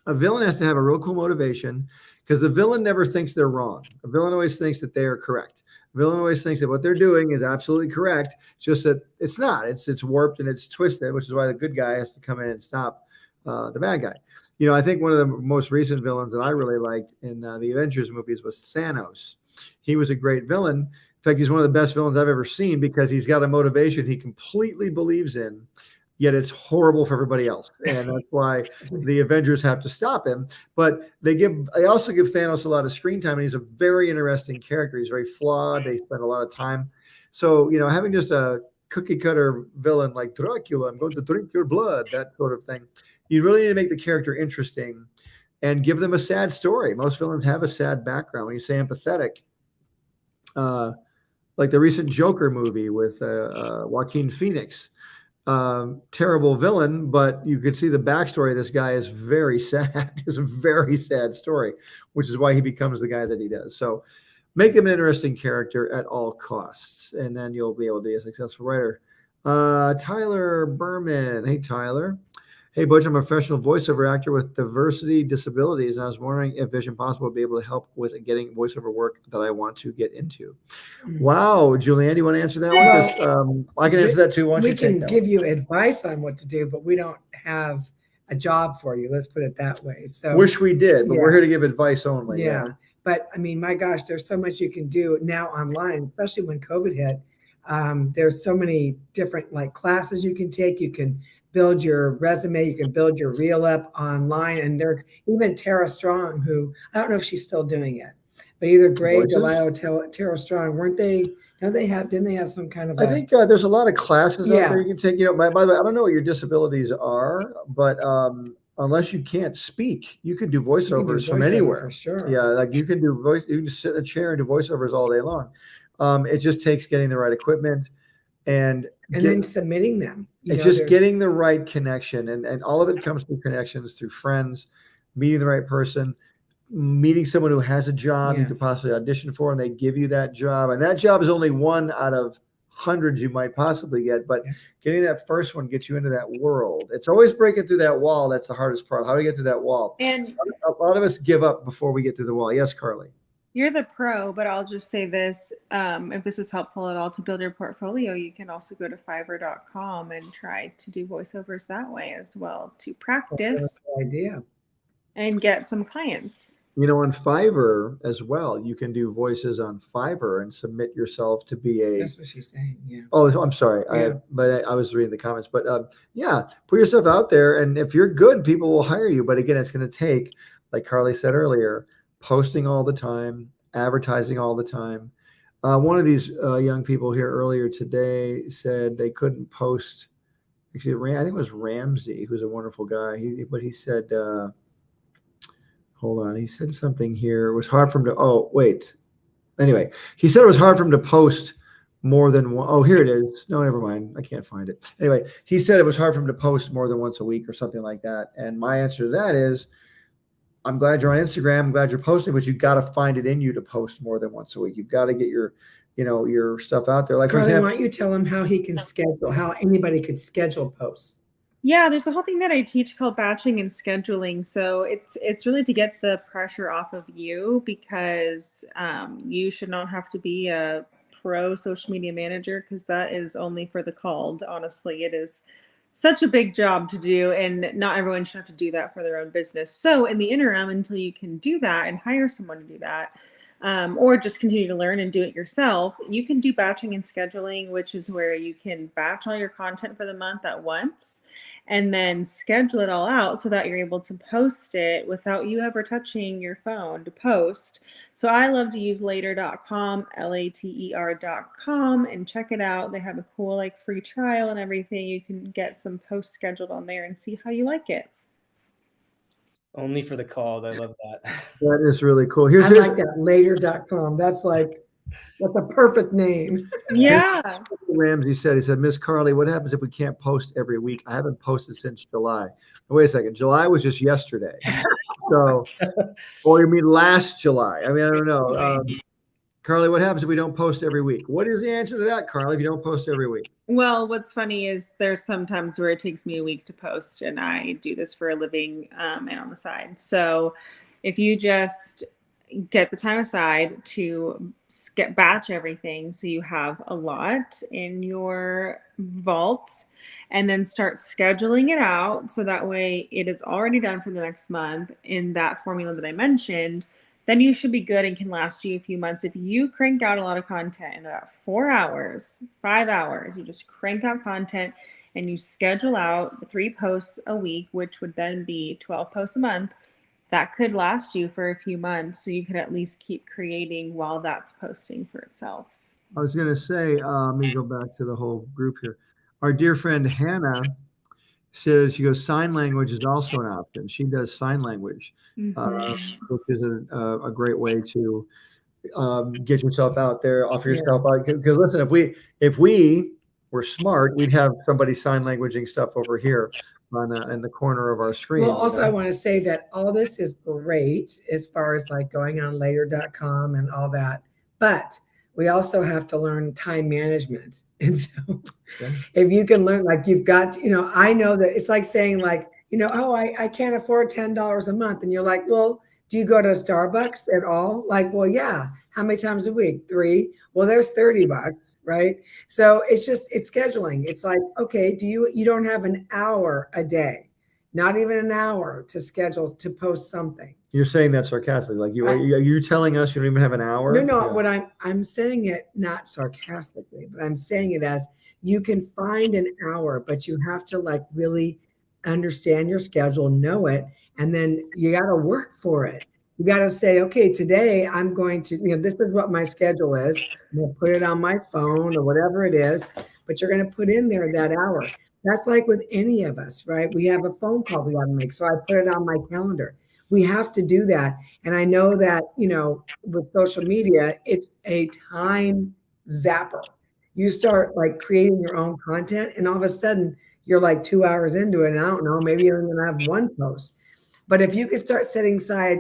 a villain has to have a real cool motivation, because the villain never thinks they're wrong. A villain always thinks that they are correct. Villain always thinks that what they're doing is absolutely correct. It's just that it's not. It's warped and it's twisted, which is why the good guy has to come in and stop the bad guy. I think one of the most recent villains that I really liked in the Avengers movies was Thanos. He was a great villain. In fact, he's one of the best villains I've ever seen, because he's got a motivation he completely believes in, yet it's horrible for everybody else. And that's why the Avengers have to stop him. But they also give Thanos a lot of screen time, and he's a very interesting character. He's very flawed. They spend a lot of time. So, having just a cookie cutter villain like Dracula, I'm going to drink your blood, that sort of thing, you really need to make the character interesting and give them a sad story. Most villains have a sad background. When you say empathetic, like the recent Joker movie with Joaquin Phoenix, terrible villain, but you could see the backstory of this guy is very sad. It's a very sad story, which is why he becomes the guy that he does. So make him an interesting character at all costs, and then you'll be able to be a successful writer. Tyler Berman. Hey, Tyler. Hey, Butch, I'm a professional voiceover actor with diversity disabilities, and I was wondering if Vision Possible would be able to help with getting voiceover work that I want to get into. Wow, Julieann, do you want to answer that one? I can answer that too. We can give you advice on what to do, but we don't have a job for you. Let's put it that way. So wish we did, but we're here to give advice only. Yeah. But I mean, my gosh, there's so much you can do now online, especially when COVID hit. There's so many different classes you can take. You can build your resume. You can build your reel up online. And there's even Tara Strong, who I don't know if she's still doing it, but either Gray, Delisle, Tara Strong, weren't they? Didn't they have some kind of? I think there's a lot of classes out there you can take. By the way, I don't know what your disabilities are, but unless you can't speak, you can do voiceovers from anywhere. For sure. Yeah, like you can do you can just sit in a chair and do voiceovers all day long. It just takes getting the right equipment and then submitting them. It's just getting the right connection, and all of it comes through connections, through friends, meeting the right person, meeting someone who has a job you could possibly audition for, and they give you that job. And that job is only one out of hundreds you might possibly get, but getting that first one gets you into that world. It's always breaking through that wall. That's the hardest part. How do you get through that wall? And a lot of us give up before we get through the wall. Yes, Carly. You're the pro, but I'll just say this. If this is helpful at all to build your portfolio, you can also go to Fiverr.com and try to do voiceovers that way as well to practice idea and get some clients. On Fiverr as well, you can do voices on Fiverr and submit yourself to be a. That's what she's saying. Yeah. Oh, I'm sorry. Yeah. I was reading the comments, but yeah, put yourself out there, and if you're good, people will hire you. But again, it's going to take, like Carly said earlier, posting all the time, advertising all the time. One of these young people here earlier today said they couldn't post. Actually, I think it was Ramsey, who's a wonderful guy. He said. Hold on. He said something here. It was hard for him to. Oh, wait. Anyway, he said it was hard for him to post more than one. Oh, here it is. No, never mind. I can't find it. Anyway, he said it was hard for him to post more than once a week or something like that. And my answer to that is, I'm glad you're on Instagram. I'm glad you're posting, but you've got to find it in you to post more than once a week. You've got to get your stuff out there. Like, for example, why don't you tell him how he can schedule, how anybody could schedule posts? Yeah, there's a whole thing that I teach called batching and scheduling. So it's really to get the pressure off of you, because you should not have to be a pro social media manager, because that is only for the called. Honestly, it is such a big job to do, and not everyone should have to do that for their own business. So in the interim, until you can do that and hire someone to do that, or just continue to learn and do it yourself, you can do batching and scheduling, which is where you can batch all your content for the month at once and then schedule it all out so that you're able to post it without you ever touching your phone to post. So I love to use later.com, later.com, and check it out. They have a cool free trial and everything. You can get some posts scheduled on there and see how you like it. Only for the called. I love that. That is really cool. I like that, later.com. That's a perfect name. Yeah. Ramsey said, he said, Miss Carly, what happens if we can't post every week? I haven't posted since July. Wait a second. July was just yesterday. So, or you mean last July? I mean, I don't know. Carly, what happens if we don't post every week? What is the answer to that, Carly, if you don't post every week? Well, what's funny is there's sometimes where it takes me a week to post, and I do this for a living and on the side. So if you just get the time aside to batch everything so you have a lot in your vault, and then start scheduling it out so that way it is already done for the next month in that formula that I mentioned, then you should be good and can last you a few months. If you crank out a lot of content in about 4 hours, 5 hours, you just crank out content and you schedule out 3 posts a week, which would then be 12 posts a month, that could last you for a few months. So you could at least keep creating while that's posting for itself. I was going to say, let me go back to the whole group here. Our dear friend Hannah says, she goes, sign language is also an option. She does sign language, which is a great way to get yourself out there, offer yourself out. Because listen, if we were smart, we'd have somebody sign languaging stuff over here in the corner of our screen. Well, also, I want to say that all this is great as far as going on later.com and all that, but we also have to learn time management. And so if you can learn, you've got, I know that it's like saying oh, I can't afford $10 a month. And you're like, well, do you go to Starbucks at all? Well, yeah. How many times a week? 3. Well, there's $30, right? So it's scheduling. It's okay, you don't have an hour a day, not even an hour to schedule to post something. You're saying that sarcastically, you're telling us you don't even have an hour? No. What I'm saying it not sarcastically, but I'm saying it as you can find an hour, but you have to really understand your schedule, know it, and then you got to work for it. You got to say, okay, today I'm going to, this is what my schedule is. I'm going to put it on my phone or whatever it is, but you're going to put in there that hour. That's like with any of us, right? We have a phone call we got to make. So I put it on my calendar. We have to do that. And I know that, with social media, it's a time zapper. You start creating your own content, and all of a sudden you're 2 hours into it. And I don't know, maybe you're going to have 1 post. But if you could start setting aside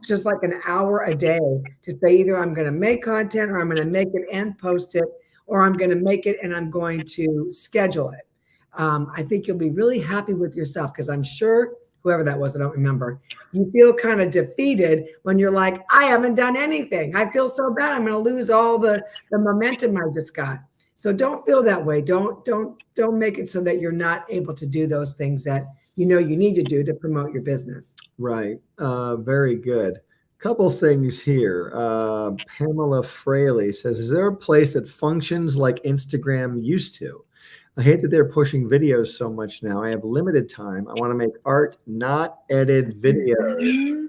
just an hour a day to say either I'm going to make content, or I'm going to make it and post it, or I'm going to make it and I'm going to schedule it. I think you'll be really happy with yourself, because I'm sure whoever that was, I don't remember. You feel kind of defeated when you're like, I haven't done anything. I feel so bad. I'm going to lose all the momentum I just got. So don't feel that way. Don't make it so that you're not able to do those things that you know you need to do to promote your business. Right. Very good. Couple things here. Pamela Fraley says, is there a place that functions like Instagram used to? I hate that they're pushing videos so much now. I have limited time. I want to make art, not edit videos. Mm-hmm.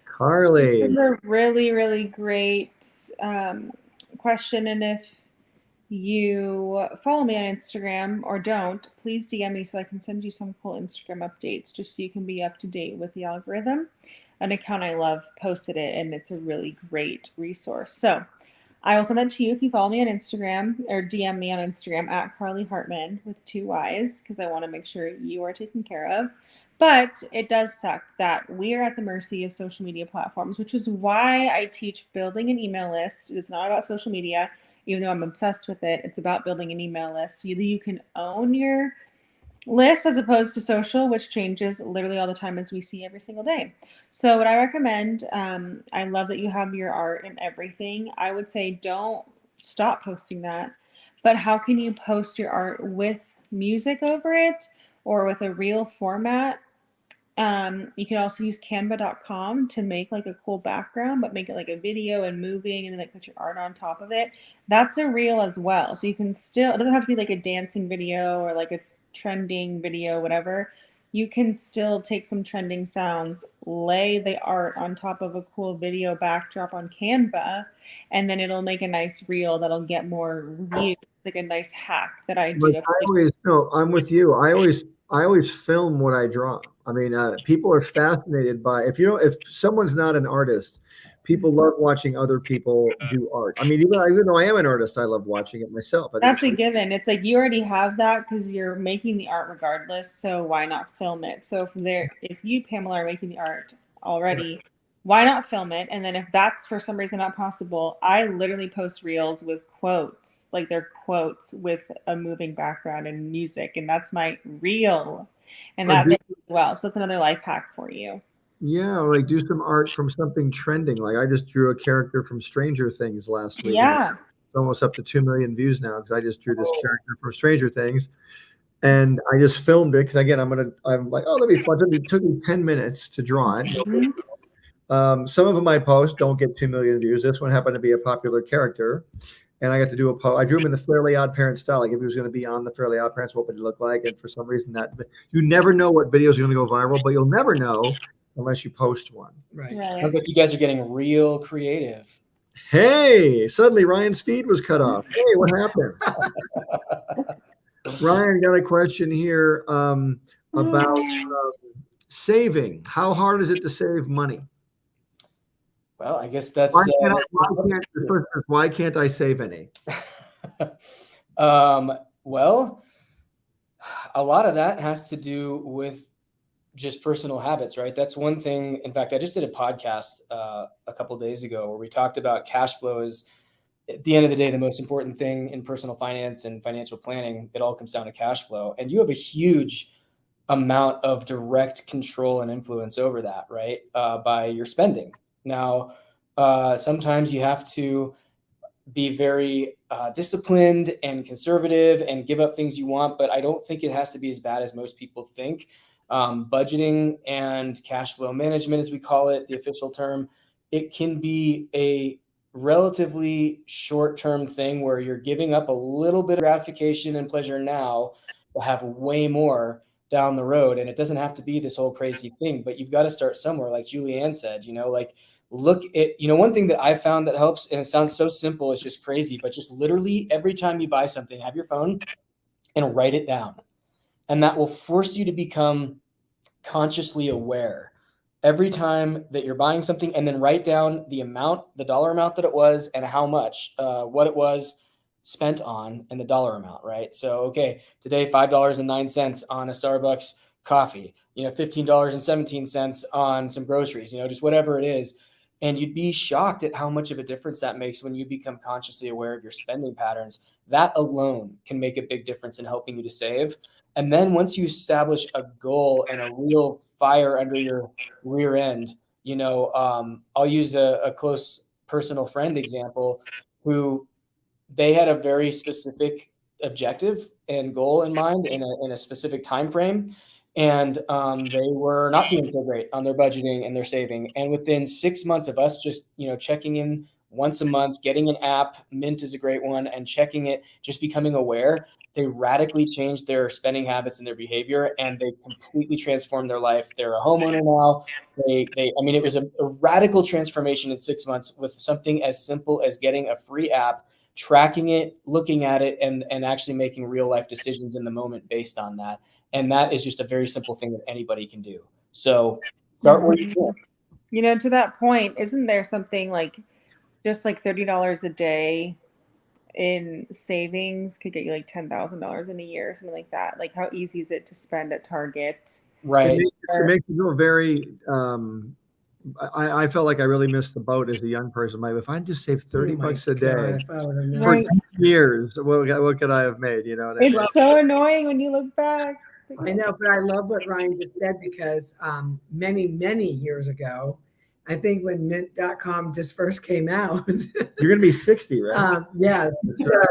Carly. This is a really, really great question. And if you follow me on Instagram or don't, please DM me so I can send you some cool Instagram updates just so you can be up to date with the algorithm. An account I love posted it, and it's a really great resource. So I will send that to you if you follow me on Instagram or DM me on Instagram at Carly Hartman with 2 Y's, because I want to make sure you are taken care of. But it does suck that we are at the mercy of social media platforms, which is why I teach building an email list. It's not about social media, even though I'm obsessed with it. It's about building an email list. You can own your list as opposed to social, which changes literally all the time, as we see every single day. So what I recommend, I love that you have your art and everything. I would say don't stop posting that, but how can you post your art with music over it or with a reel format? You can also use canva.com to make like a cool background, but make it like a video and moving, and then like put your art on top of it. That's a reel as well. So you can still, it doesn't have to be like a dancing video or like a trending video, whatever. You can still take some trending sounds, lay the art on top of a cool video backdrop on Canva, and then it'll make a nice reel that'll get more views. Like a nice hack that I do. I'm with you. I always film what I draw. I mean, people are fascinated by, if someone's not an artist, people love watching other people do art. I mean, even though I am an artist, I love watching it myself. That's a given. It's like you already have that because you're making the art regardless. So why not film it? So if you, Pamela, are making the art already, why not film it? And then if that's for some reason not possible, I literally post reels with quotes, like they're quotes with a moving background and music, and that's my reel. And that does well. So it's another life hack for you. Yeah, like do some art from something trending. Like I just drew a character from Stranger Things last week. Yeah. It's almost up to 2 million views now because I just drew this character from Stranger Things. And I just filmed it because, again, I'm like, oh, that'd be fun. It took me 10 minutes to draw it. Mm-hmm. Some of them I post don't get 2 million views. This one happened to be a popular character. And I got to do I drew him in the Fairly Odd Parents style. Like if he was going to be on the Fairly Odd Parents, what would he look like? And for some reason you never know what videos are going to go viral, but you'll never know unless you post one. Right. Sounds like you guys are getting real creative. Hey, suddenly Ryan's feed was cut off. Hey, what happened? Ryan got a question here about saving. How hard is it to save money? Well, I guess that's why can't I save any? Well, a lot of that has to do with just personal habits, right? That's one thing. In fact, I just did a podcast a couple of days ago where we talked about cash flow is, at the end of the day, the most important thing in personal finance and financial planning. It all comes down to cash flow. And you have a huge amount of direct control and influence over that, right? By your spending. Now, sometimes you have to be very disciplined and conservative and give up things you want, but I don't think it has to be as bad as most people think. Budgeting and cash flow management, as we call it, the official term, it can be a relatively short-term thing where you're giving up a little bit of gratification and pleasure now to have way more down the road. And it doesn't have to be this whole crazy thing, but you've got to start somewhere. Like Julieann said, look at, one thing that I found that helps, and it sounds so simple, it's just crazy, but just literally every time you buy something, have your phone and write it down. And that will force you to become consciously aware every time that you're buying something, and then write down the dollar amount that it was and how much, what it was spent on and the dollar amount, right? So, okay, today, $5.09 on a Starbucks coffee, $15.17 on some groceries, just whatever it is. And you'd be shocked at how much of a difference that makes when you become consciously aware of your spending patterns. That alone can make a big difference in helping you to save. And then once you establish a goal and a real fire under your rear end, I'll use a close personal friend example who they had a very specific objective and goal in mind in a specific time frame. And they were not doing so great on their budgeting and their saving. And within 6 months of us just, checking in once a month, getting an app, Mint is a great one, and checking it, just becoming aware, they radically changed their spending habits and their behavior, and they completely transformed their life. They're a homeowner now. It was a radical transformation in 6 months with something as simple as getting a free app, tracking it, looking at it, and actually making real life decisions in the moment based on that. And that is just a very simple thing that anybody can do. So start where you can. To that point, isn't there something like just like $30 a day in savings could get you like $10,000 in a year, something like that? Like, how easy is it to spend at Target? Right. It makes you feel very, I felt like I really missed the boat as a young person. Like, if I just saved $30 a day for 10 years, what could I have made? It's so annoying when you look back. I know, but I love what Ryan just said, because many, many years ago, I think when Mint.com just first came out. You're going to be 60, right? Yeah. So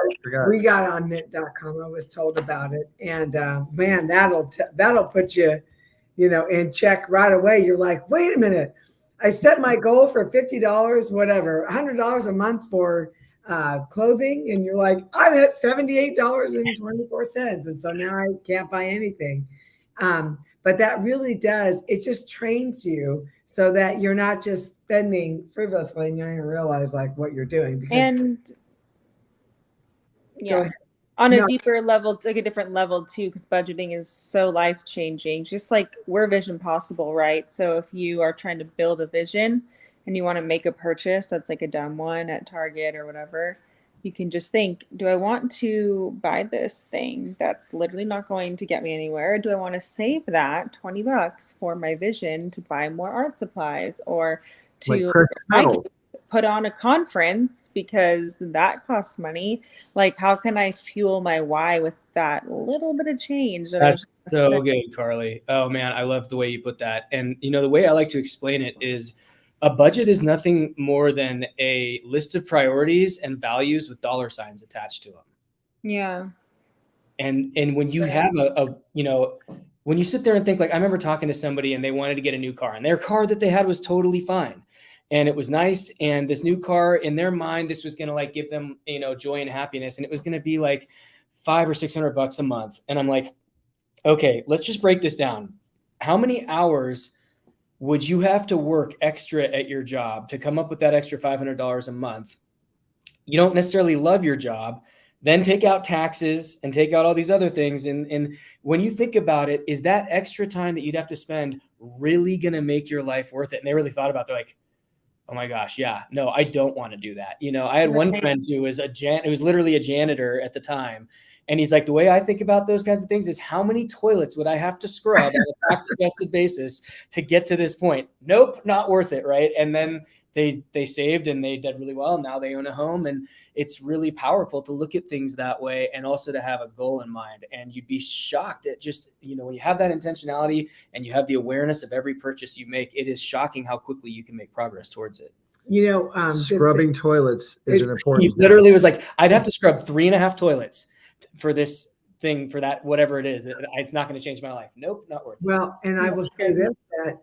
we got on Mint.com. I was told about it. And man, that'll put you, in check right away. You're like, wait a minute. I set my goal for $50, whatever, $100 a month for clothing. And you're like, I'm at $78.24. And so now I can't buy anything. But that really does, it just trains you so that you're not just spending frivolously and you don't even realize like what you're doing. On a deeper level, like a different level too, because budgeting is so life-changing, just like we're Vision Possible, right? So if you are trying to build a vision and you want to make a purchase that's like a dumb one at Target or whatever, you can just think, do I want to buy this thing that's literally not going to get me anywhere? Or do I want to save that $20 for my vision to buy more art supplies, or to put on a conference because that costs money? Like, how can I fuel my why with that little bit of change? That's so good, Carly. Oh man, I love the way you put that. And the way I like to explain it is, a budget is nothing more than a list of priorities and values with dollar signs attached to them. Yeah. And when you have when you sit there and think, like, I remember talking to somebody and they wanted to get a new car, and their car that they had was totally fine. And it was nice. And this new car, in their mind, this was going to like give them, joy and happiness. And it was going to be like $500 or $600 a month. And I'm like, okay, let's just break this down. How many hours would you have to work extra at your job to come up with that extra $500 a month? You don't necessarily love your job. Then take out taxes and take out all these other things. And when you think about it, is that extra time that you'd have to spend really going to make your life worth it? And they really thought about it. They're like, oh my gosh, yeah, no, I don't want to do that. I had one friend who was it was literally a janitor at the time. And he's like, the way I think about those kinds of things is, how many toilets would I have to scrub on a tax-adjusted basis to get to this point? Nope, not worth it, right? And then they saved and they did really well. Now they own a home, and it's really powerful to look at things that way and also to have a goal in mind. And you'd be shocked at just, when you have that intentionality and you have the awareness of every purchase you make, it is shocking how quickly you can make progress towards it. Scrubbing toilets is an important thing. He literally was like, I'd have to scrub 3.5 toilets for this thing, for that, whatever it is, it's not going to change my life. Nope, not worth it. Well, and I will say this, that,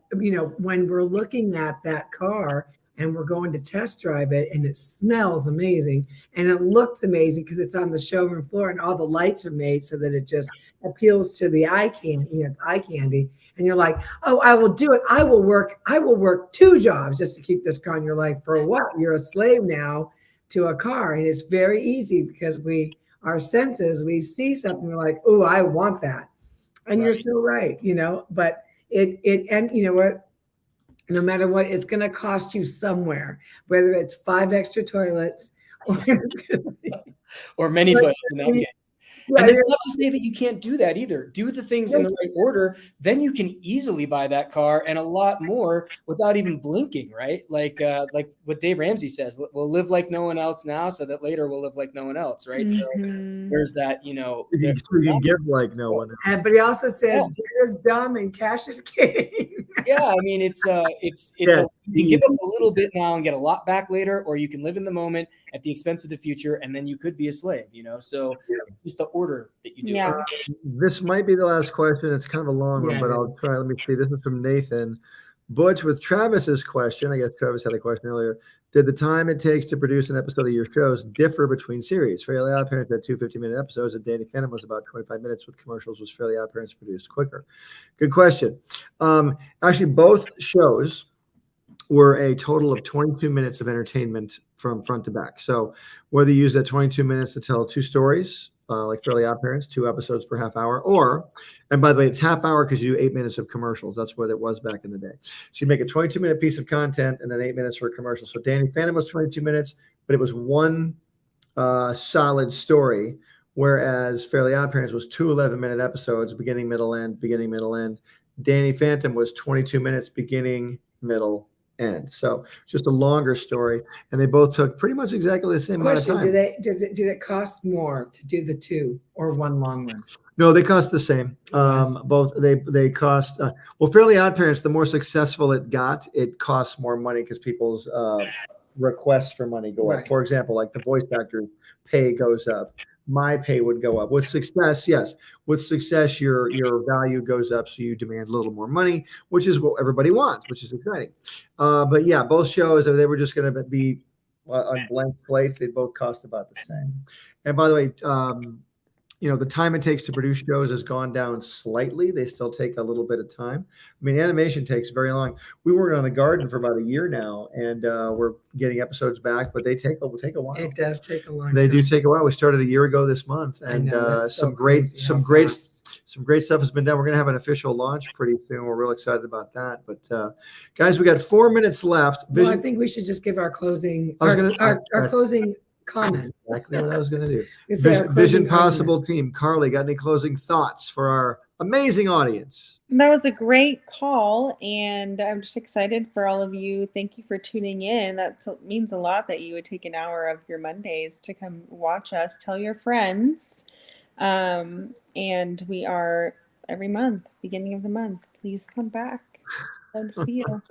when we're looking at that car and we're going to test drive it, and it smells amazing and it looks amazing because it's on the showroom floor and all the lights are made so that it just appeals to the eye candy, it's eye candy. And you're like, oh, I will do it. I will work 2 jobs just to keep this car. And you're like, for what? You're a slave now to a car. And it's very easy because our senses, we see something, we're like, oh, I want that. And You're so right, but and you know what, no matter what, it's going to cost you somewhere, whether it's 5 extra toilets or many toilets. And that's not to say that you can't do that either. Do the things in the right order. Then you can easily buy that car and a lot more without even blinking, right? Like what Dave Ramsey says, we'll live like no one else now so that later we'll live like no one else, right? So there's that, you can give like no one else. But he also says debt is dumb and cash is king. Yeah, I mean, you can give up a little bit now and get a lot back later, or you can live in the moment at the expense of the future, and then you could be a slave, So just the order that you do. Yeah. This might be the last question. It's kind of a long one, but I'll try. Let me see. This is from Nathan. Butch, with Travis's question, I guess Travis had a question earlier. Did the time it takes to produce an episode of your shows differ between series? Fairly Odd Parents had 2 50-minute episodes, and Danny Phantom was about 25 minutes with commercials. Was Fairly Odd Parents produced quicker? Good question. Actually, both shows were a total of 22 minutes of entertainment from front to back. So whether you use that 22 minutes to tell 2 stories, like Fairly Odd Parents, 2 episodes per half hour, and by the way, it's half hour because you do 8 minutes of commercials. That's what it was back in the day. So you make a 22-minute piece of content and then 8 minutes for a commercial. So Danny Phantom was 22 minutes, but it was one solid story, whereas Fairly Odd Parents was 2 11-minute episodes, beginning, middle, end, beginning, middle, end. Danny Phantom was 22 minutes, beginning, middle, end. So just a longer story, and they both took pretty much exactly the same amount of time. Did it cost more to do the 2 or one long one? No, they cost the same. Both they cost Fairly Odd Parents, the more successful it got, it costs more money because people's requests for money go up. For example, like the voice actor's pay goes up. My pay would go up. With success, yes. With success, your value goes up, so you demand a little more money, which is what everybody wants, which is exciting. But yeah, both shows, they were just going to be on blank plates. They both cost about the same. And by the way, the time it takes to produce shows has gone down slightly. They still take a little bit of time. I mean, animation takes very long. We worked on The Garden for about a year now, and we're getting episodes back, but they take a while. It does take a long time. They do take a while. We started a year ago this month, and some great stuff has been done. We're going to have an official launch pretty soon. We're real excited about that. But guys, we got 4 minutes left. Well, I think we should just give our closing closing comment. Exactly what I was going to do. Vision Possible team. Carly, got any closing thoughts for our amazing audience? That was a great call, and I'm just excited for all of you. Thank you for tuning in. That means a lot that you would take an hour of your Mondays to come watch us. Tell your friends. And we are every month, beginning of the month. Please come back. Love to see you.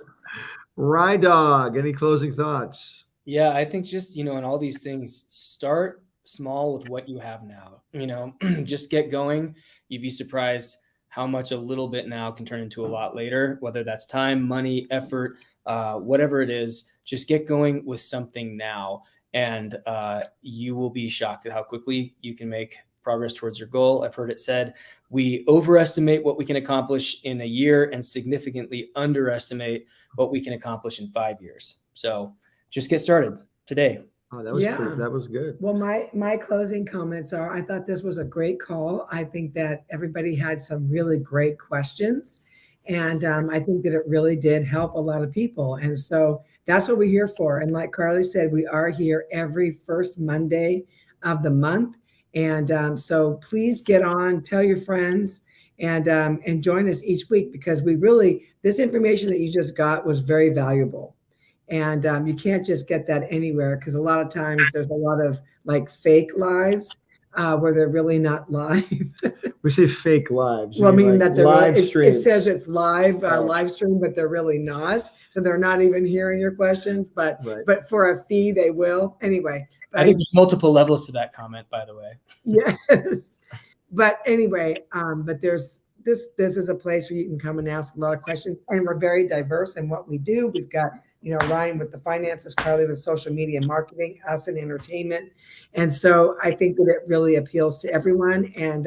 Rye Dog, any closing thoughts? Yeah, I think just, in all these things, start small with what you have now. Just get going. You'd be surprised how much a little bit now can turn into a lot later, whether that's time, money, effort, whatever it is. Just get going with something now, and you will be shocked at how quickly you can make progress towards your goal. I've heard it said, we overestimate what we can accomplish in a year and significantly underestimate what we can accomplish in 5 years. So just get started today. Oh, that was good. Well, my closing comments are, I thought this was a great call. I think that everybody had some really great questions. And I think that it really did help a lot of people. And so that's what we're here for. And like Carly said, we are here every first Monday of the month. And so please get on, tell your friends, and join us each week, because this information that you just got was very valuable. And you can't just get that anywhere, because a lot of times there's a lot of like fake lives where they're really not live. We say fake lives. Well, I mean that they're live it says it's live stream, but they're really not. So they're not even hearing your questions, but for a fee they will anyway. I think there's multiple levels to that comment, by the way. Yes, but anyway, but there's this is a place where you can come and ask a lot of questions, and we're very diverse in what we do. We've got Ryan with the finances, Carly with social media and marketing, us in entertainment. And so I think that it really appeals to everyone. And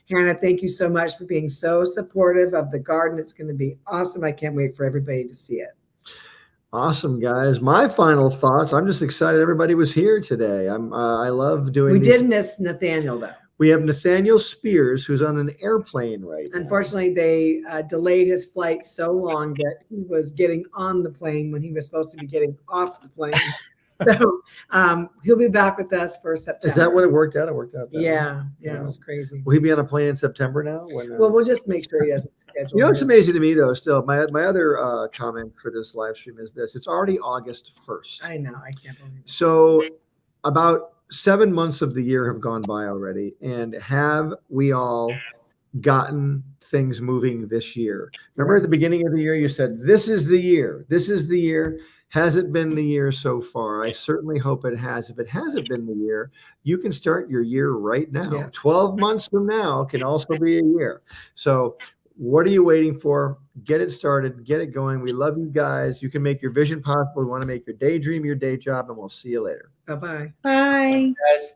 Hannah, thank you so much for being so supportive of the garden. It's going to be awesome. I can't wait for everybody to see it. Awesome, guys. My final thoughts. I'm just excited everybody was here today. I love doing. We did miss Nathaniel though. We have Nathaniel Spiers, who's on an airplane right now. Unfortunately, they delayed his flight so long that he was getting on the plane when he was supposed to be getting off the plane. So he'll be back with us for September. Is that what it worked out? It worked out. Yeah, it was crazy. Will he be on a plane in September now? Well, we'll just make sure he doesn't schedule. You know, it's amazing to me though. Still, my other comment for this live stream is this: it's already August 1st. I know. I can't believe it. So, about 7 months of the year have gone by already, and have we all gotten things moving this year? Remember at the beginning of the year, you said, "This is the year. This is the year." Has it been the year so far? I certainly hope it has. If it hasn't been the year, you can start your year right now. Yeah. 12 months from now can also be a year. So what are you waiting for? Get it started. Get it going. We love you guys. You can make your vision possible. We want to make your daydream your day job, and we'll see you later. Bye-bye. Bye. Guys.